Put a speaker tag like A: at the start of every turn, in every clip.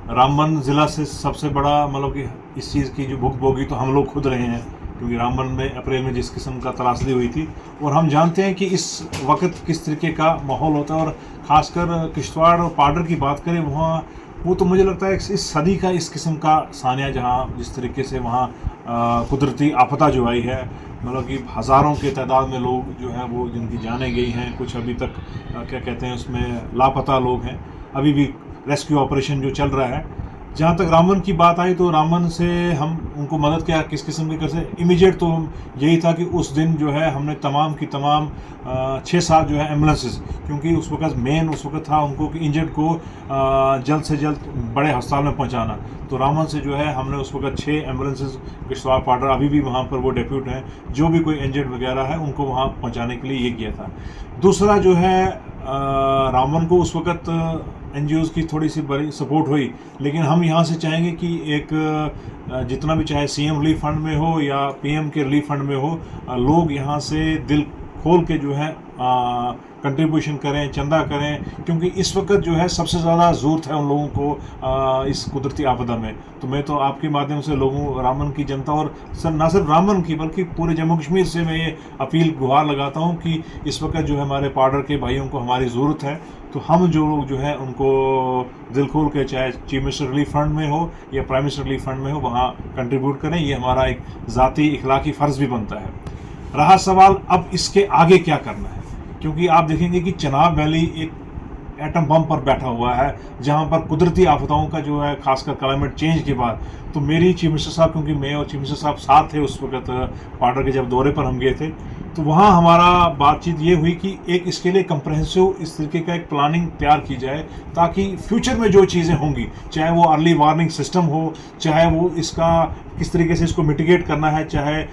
A: रामबन ज़िला से सबसे बड़ा मतलब कि इस चीज़ की जो भुगतभोगी तो हम लोग खुद रहे हैं, क्योंकि रामबन में अप्रैल में जिस किस्म का त्रासदी हुई थी, और हम जानते हैं कि इस वक्त किस तरीके का माहौल होता है। और ख़ासकर किश्तवाड़ और पाडर की बात करें, वहाँ वो तो मुझे लगता है इस सदी का इस किस्म का सानिया, जहाँ जिस तरीके से वहाँ कुदरती आपदा जो आई है, मतलब कि हज़ारों के तादाद में लोग जो हैं वो जिनकी जानें गई हैं, कुछ अभी तक क्या कहते हैं उसमें लापता लोग हैं, अभी भी रेस्क्यू ऑपरेशन जो चल रहा है। जहाँ तक रामबन की बात आई तो रामबन से हम उनको मदद क्या किस किस्म की कर सकते, इमीडिएट तो यही था कि उस दिन जो है हमने तमाम की तमाम 6-7 जो है एम्बुलेंसेस, क्योंकि उस वक्त मेन उस वक्त था उनको कि इंजर्ड को जल्द से जल्द बड़े अस्पताल में पहुँचाना। तो रामबन से जो है हमने उस वक्त 6 एम्बुलेंसेस किश्तवाड़ पाडर अभी भी वहाँ पर वो डेप्यूट हैं, जो भी कोई इंजर्ड वगैरह है उनको वहाँ पहुँचाने के लिए ये किया था। दूसरा जो है रामबन को उस वक्त एनजीओज़ की थोड़ी सी बड़ी सपोर्ट हुई, लेकिन हम यहाँ से चाहेंगे कि एक जितना भी चाहे सीएम रिलीफ फंड में हो या पीएम के रिलीफ फंड में हो, लोग यहाँ से दिल खोल के जो है कंट्रीब्यूशन करें, चंदा करें, क्योंकि इस वक्त जो है सबसे ज़्यादा ज़रूरत है उन लोगों को इस कुदरती आपदा में। तो मैं तो आपके माध्यम से लोगों, रामबन की जनता और न सिर्फ रामबन की बल्कि पूरे जम्मू कश्मीर से मैं ये अपील गुहार लगाता हूँ कि इस वक्त जो है हमारे पाडर के भाइयों को हमारी ज़रूरत है। तो हम जो लोग जो है उनको दिल खोल के, चाहे चीफ मिनिस्टर रिलीफ फंड में हो या प्राइम मिनिस्टर रिलीफ फंड में हो, वहाँ कंट्रीब्यूट करें। ये हमारा एक ज़ाती इखलाकी फ़र्ज़ भी बनता है। रहा सवाल अब इसके आगे क्या करना है, क्योंकि आप देखेंगे कि चनाब वैली एक एटम बम पर बैठा हुआ है, जहां पर कुदरती आपदाओं का जो है, खासकर क्लाइमेट चेंज के बाद, तो मेरी चीफ मिनिस्टर साहब, क्योंकि मैं और चीफ मिनिस्टर साहब साथ थे उस वक्त पाडर के जब दौरे पर हम गए थे, तो वहाँ हमारा बातचीत ये हुई कि एक इसके लिए कंप्रहेंसिव इस तरीके का एक प्लानिंग तैयार की जाए, ताकि फ्यूचर में जो चीज़ें होंगी, चाहे वो अर्ली वार्निंग सिस्टम हो, चाहे वो इसका किस तरीके से इसको मिटिगेट करना है, चाहे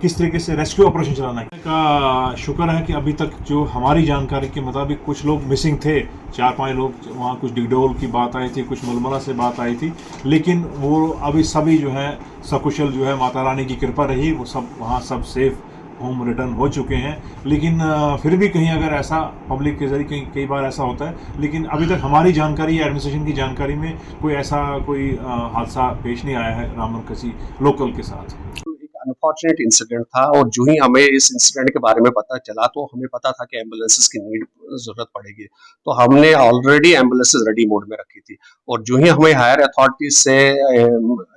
A: किस तरीके से रेस्क्यू ऑपरेशन चलाना है। का शुक्र है कि अभी तक जो हमारी जानकारी के मुताबिक कुछ लोग मिसिंग थे, 4-5 लोग, वहाँ कुछ डिगडोल की बात आई थी, कुछ मलमला से बात आई थी, लेकिन वो अभी सभी जो है सकुशल जो है, माता रानी की कृपा रही, वो सब वहाँ सब सेफ होम रिटर्न हो चुके हैं। लेकिन फिर भी कहीं अगर ऐसा पब्लिक के जरिए कई बार ऐसा होता है, लेकिन अभी तक हमारी जानकारी या एडमिनिस्ट्रेशन की जानकारी में कोई ऐसा कोई हादसा पेश नहीं आया है रामबन किसी लोकल के साथ।
B: अनफॉर्चुनेट इंसिडेंट था, और जो ही हमें इस इंसिडेंट के बारे में पता चला तो हमें पता था कि एम्बुलेंसेस की जरूरत पड़ेगी। तो हमने ऑलरेडी एम्बुलेंसेस रेडी मोड में रखी थी, और जो ही हमें हायर अथॉरिटीज से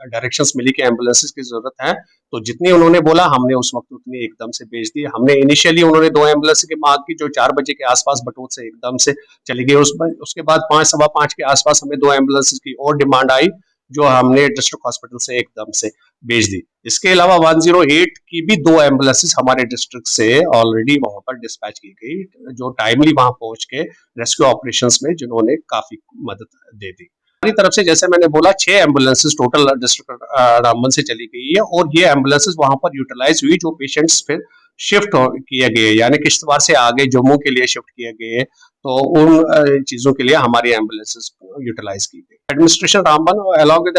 B: डायरेक्शंस मिली कि एम्बुलेंसेस की जरूरत है, तो जितनी उन्होंने बोला हमने उस वक्त उतनी एकदम से भेज दी। हमने इनिशियली उन्होंने 2 एम्बुलेंस की मांग की जो 4 बजे के आसपास बटोत से एकदम से चली गई। उसके बाद 5-5:15 के आसपास हमें 2 एम्बुलेंस की और डिमांड आई, जो हमने डिस्ट्रिक्ट हॉस्पिटल से एकदम से भेज दी। इसके अलावा 108 की भी 2 एम्बुलेंसेस हमारे डिस्ट्रिक्ट से ऑलरेडी वहां पर डिस्पैच की गई, जो टाइमली वहां पहुंच के रेस्क्यू ऑपरेशंस में जिन्होंने काफी मदद दे दी। हमारी तरफ से जैसे मैंने बोला 6 एम्बुलेंसेस टोटल डिस्ट्रिक्ट रामबन से चली गई है, और ये एम्बुलेंसेस वहां पर यूटिलाइज हुई, जो पेशेंट्स फिर शिफ्ट किए गए, यानी किश्तवाड़ से आगे जम्मू के लिए शिफ्ट किए गए, तो उन चीजों के लिए हमारी एम्बुलेंसेस यूटिलाइज की गई। Administration Ramban along with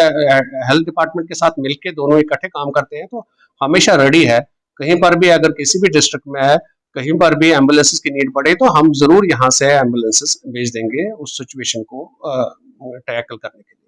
B: health department के साथ मिलकर दोनों इकट्ठे काम करते हैं, तो हमेशा रेडी है। कहीं पर भी अगर किसी भी डिस्ट्रिक्ट में है, कहीं पर भी एम्बुलेंसेस की नीड पड़े, तो हम जरूर यहाँ से एम्बुलेंसेस भेज देंगे उस सिचुएशन को टैकल करने के लिए।